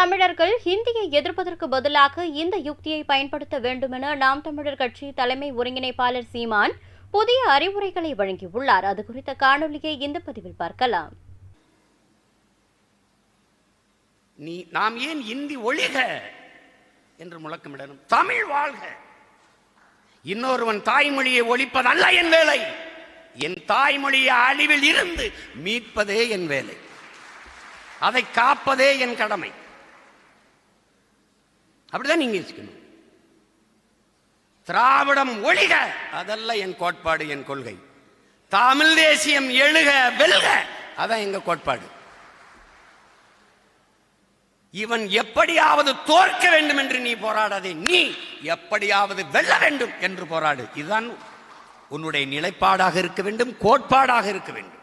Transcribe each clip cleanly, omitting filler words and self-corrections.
தமிழர்கள் ஹிந்தியை எதிர்ப்பதற்கு பதிலாக இந்த யுக்தியை பயன்படுத்த வேண்டுமென நாம் தமிழர் கட்சி தலைமை ஒருங்கிணைப்பாளர் சீமான் புதிய அறிவுரைகளை வழங்கியுள்ளார். அது குறித்த காணொலியை இந்த பதிவில் பார்க்கலாம். நாம் ஏன் இந்தி ஒழிக என்று முழக்கமிடணும்? தமிழ் வாழ்க. இன்னொருவன் தாய்மொழியை ஒழிப்பதல்ல என் வேலை. என் தாய்மொழியை அழிவில் இருந்து மீட்பதே என் வேலை. அதை காப்பதே என் கடமை. அப்படிதான் நீங்க யோசிக்கணும். திராவிடம் ஒழிக அதல்ல என் கோட்பாடு, என் கொள்கை. தமிழ் தேசியம் எழுக வெல்க அதான் எங்க கோட்பாடு. இவன் எப்படியாவது தோற்க வேண்டும் என்று நீ போராடாதே, நீ எப்படியாவது வெல்ல வேண்டும் என்று போராடு. இதுதான் உன்னுடைய நிலைப்பாடாக இருக்க வேண்டும், கோட்பாடாக இருக்க வேண்டும்.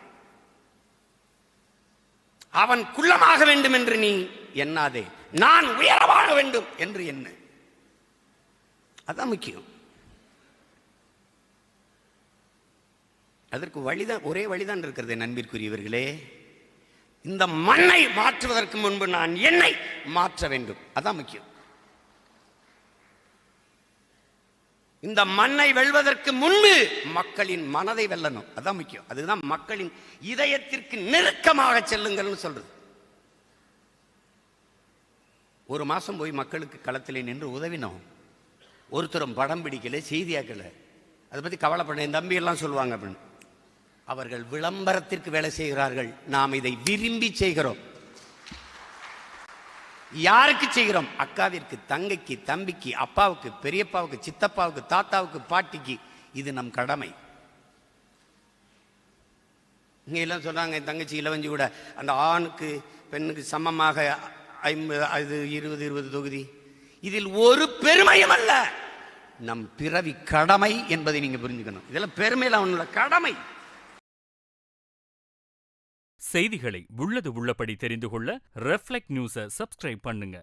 அவன் குள்ளமாக வேண்டும் என்று நீ எண்ணாதே, நான் உயரமாக வேண்டும் என்று எண்ணு. அதான் முக்கியம். அதற்கு வழிதான், ஒரே வழிதான் இருக்கிறது நண்பிற்குரியவர்களே. இந்த மண்ணை மாற்றுவதற்கு முன்பு நான் என்னை மாற்ற வேண்டும். அதான் முக்கியம். இந்த மண்ணை வெல்வதற்கு முன்பு மக்களின் மனதை வெல்லணும். அதான் முக்கியம். அதுதான் மக்களின் இதயத்திற்கு நெருக்கமாக செல்லுங்கள்னு சொல்றது. ஒரு மாசம் போய் மக்களுக்கு களத்திலே நின்று உதவினோம். ஒருத்தரும் படம் பிடிக்கல, செய்தியாக்கல. அதை பத்தி கவலைப்பட என் தம்பி எல்லாம் சொல்லுவாங்க அப்படின்னு. அவர்கள் விளம்பரத்திற்கு வேலை செய்கிறார்கள். நாம் இதை விரும்பி செய்கிறோம். யாருக்கு செய்கிறோம்? அக்காவிற்கு, தங்கைக்கு, தம்பிக்கு, அப்பாவுக்கு, பெரியப்பாவுக்கு, சித்தப்பாவுக்கு, தாத்தாவுக்கு, பாட்டிக்கு. இது நம் கடமை. இங்க எல்லாம் சொன்னாங்க, என் தங்கச்சி இளவஞ்சி கூட அந்த ஆணுக்கு பெண்ணுக்கு சமமாக 50 20 தொகுதி. இதில் ஒரு பெருமையும் அல்ல, நம் பிறவி கடமை என்பதை நீங்க புரிஞ்சுக்கணும். இதெல்லாம் பெருமையில அவனோட கடமை. செய்திகளை உள்ளது உள்ளபடி தெரிந்து கொள்ள ரெஃப்ளெக்ட் நியூஸை சப்ஸ்கிரைப் பண்ணுங்க.